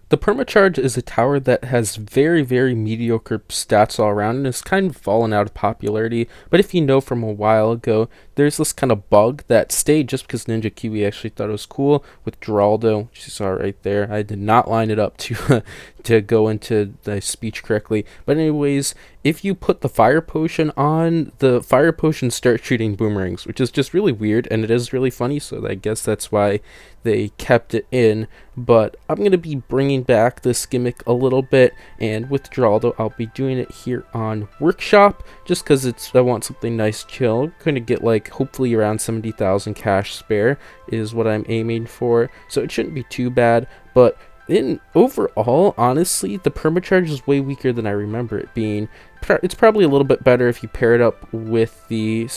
The Permacharge is a tower that has very, very mediocre stats all around and has kind of fallen out of popularity. But if you know from a while ago, there's this kind of bug that stayed just because Ninja Kiwi actually thought it was cool with Geraldo, which you saw right there. I did not line it up to to go into the speech correctly. But anyways, if you put the fire potion on, the fire potion starts shooting boomerangs, which is just really weird and it is really funny. So I guess that's why they kept it in. But I'm going to be bringing back this gimmick a little bit, and with Geraldo I'll be doing it here on Workshop just because I want something nice chill. I'm going to get like hopefully around 70,000 cash spare is what I'm aiming for, so it shouldn't be too bad. But in overall, honestly, the permacharge is way weaker than I remember it being. It's probably a little bit better if you pair it up with the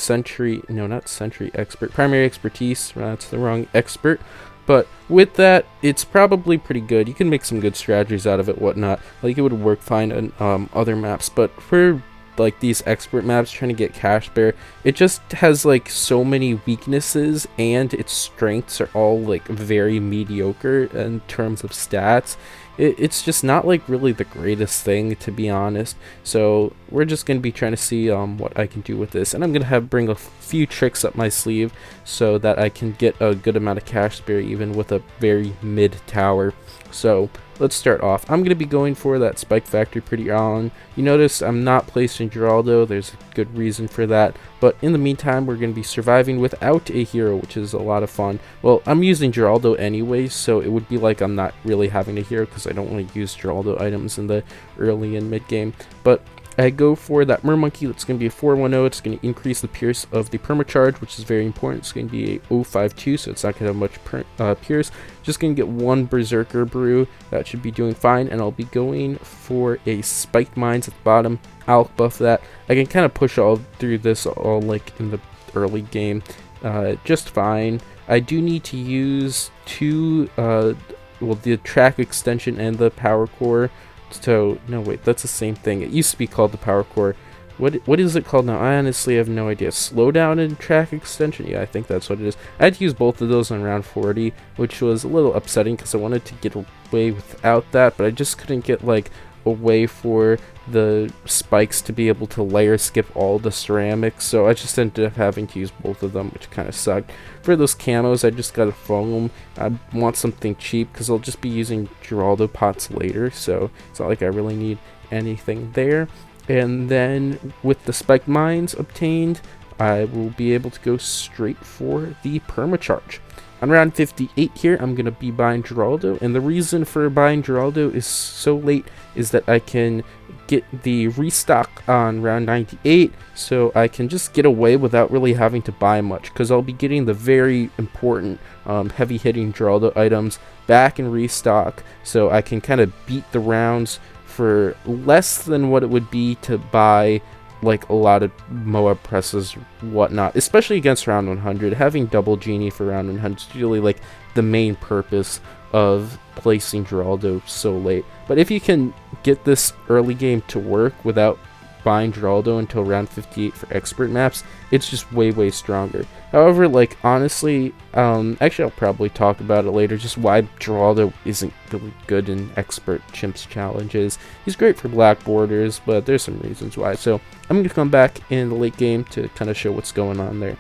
primary expertise. That's the wrong expert. But with that, it's probably pretty good. You can make some good strategies out of it, whatnot. Like, it would work fine on other maps. But for like these expert maps trying to get cash bear, it just has like so many weaknesses, and its strengths are all like very mediocre in terms of stats. It's just not like really the greatest thing, to be honest. So we're just gonna be trying to see what I can do with this, and I'm gonna bring a few tricks up my sleeve so that I can get a good amount of cash spare even with a very mid tower. So let's start off. I'm going to be going for that spike factory pretty on. You notice I'm not placing Geraldo. There's a good reason for that. But in the meantime, we're going to be surviving without a hero, which is a lot of fun. Well, I'm using Geraldo anyway, so it would be like I'm not really having a hero because I don't want to use Geraldo items in the early and mid game. But I go for that Mermonkey. That's going to be a 410. It's going to increase the pierce of the permacharge, which is very important. It's going to be a 052, so it's not going to have much pierce. Just going to get one Berserker Brew. That should be doing fine. And I'll be going for a Spiked Mines at the bottom. I'll buff that. I can kind of push all through this all like in the early game just fine. I do need to use the track extension and the power core. So, no, wait, that's the same thing. It used to be called the power core. What is it called now? I honestly have no idea. Slowdown and track extension? Yeah, I think that's what it is. I had to use both of those on round 40, which was a little upsetting because I wanted to get away without that, but I just couldn't get, like, a way for the spikes to be able to layer skip all the ceramics, so I just ended up having to use both of them, which kind of sucked. For those camos, I just got a foam. I want something cheap because I'll just be using Geraldo pots later, so it's not like I really need anything there. And then with the spiked mines obtained, I will be able to go straight for the permacharge. On round 58 here, I'm going to be buying Geraldo, and the reason for buying Geraldo is so late is that I can get the restock on round 98, so I can just get away without really having to buy much, because I'll be getting the very important heavy-hitting Geraldo items back in restock, so I can kind of beat the rounds for less than what it would be to buy like a lot of Moab presses, whatnot, especially against round 100. Having double genie for round 100 is really like the main purpose of placing Geraldo so late. But if you can get this early game to work without buying Geraldo until round 58 for expert maps, it's just way stronger. However, like, honestly, actually I'll probably talk about it later, just why Geraldo isn't really good in expert Chimps challenges. He's great for black borders, but there's some reasons why. So I'm going to come back in the late game to kind of show what's going on there.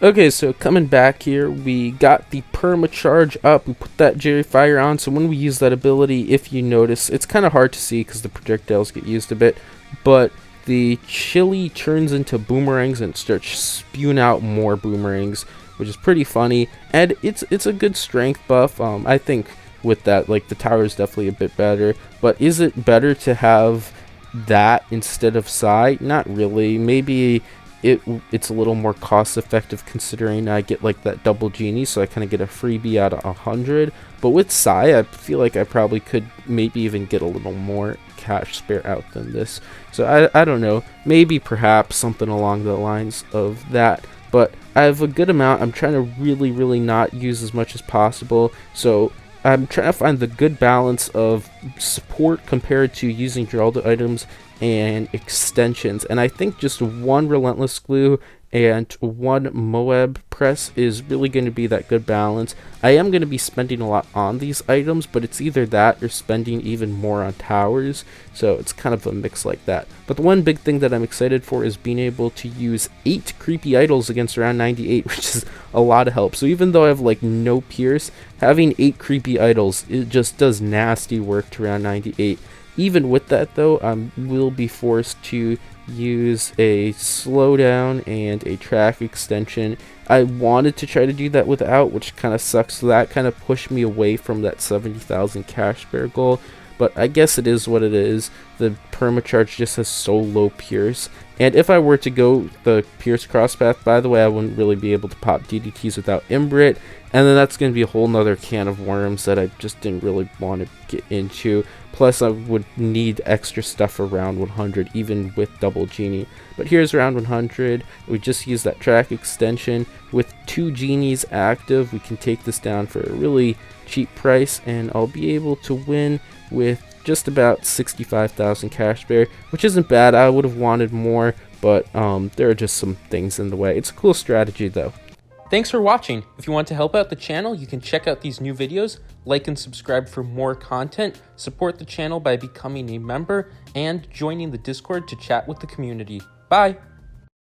Okay, so coming back here, we got the Perma charge up. We put that Jerry Fire on, so when we use that ability, if you notice, it's kind of hard to see because the projectiles get used a bit, but the chili turns into boomerangs and starts spewing out more boomerangs, which is pretty funny, and it's a good strength buff. I think with that, like, the tower is definitely a bit better, but is it better to have that instead of Psy? Not really. Maybe it's a little more cost effective considering I get like that double genie, so I kind of get a freebie out of 100. But with Psy, I feel like I probably could maybe even get a little more cash spare out than this. So I don't know, maybe perhaps something along the lines of that. But I have a good amount. I'm trying to really not use as much as possible, so I'm trying to find the good balance of support compared to using Geraldo items and extensions, and I think just one Relentless Glue and one Moab Press is really going to be that good balance. I am going to be spending a lot on these items, but it's either that or spending even more on towers, so it's kind of a mix like that. But the one big thing that I'm excited for is being able to use 8 creepy idols against around 98, which is a lot of help. So even though I have like no Pierce, having 8 creepy idols, it just does nasty work to around 98. Even with that though, I will be forced to use a slowdown and a track extension. I wanted to try to do that without, which kind of sucks, so that kind of pushed me away from that 70,000 cash spare goal, but I guess it is what it is. The permacharge just has so low Pierce, and if I were to go the Pierce crosspath, by the way, I wouldn't really be able to pop DDTs without Imbrit, and then that's going to be a whole nother can of worms that I just didn't really want to get into. Plus, I would need extra stuff for round 100, even with double genie. But here's round 100. We just use that track extension. With 2 genies active, we can take this down for a really cheap price, and I'll be able to win with just about 65,000 cash spare, which isn't bad. I would have wanted more, but there are just some things in the way. It's a cool strategy, though. Thanks for watching. If you want to help out the channel, you can check out these new videos, like and subscribe for more content, support the channel by becoming a member, and joining the Discord to chat with the community. Bye!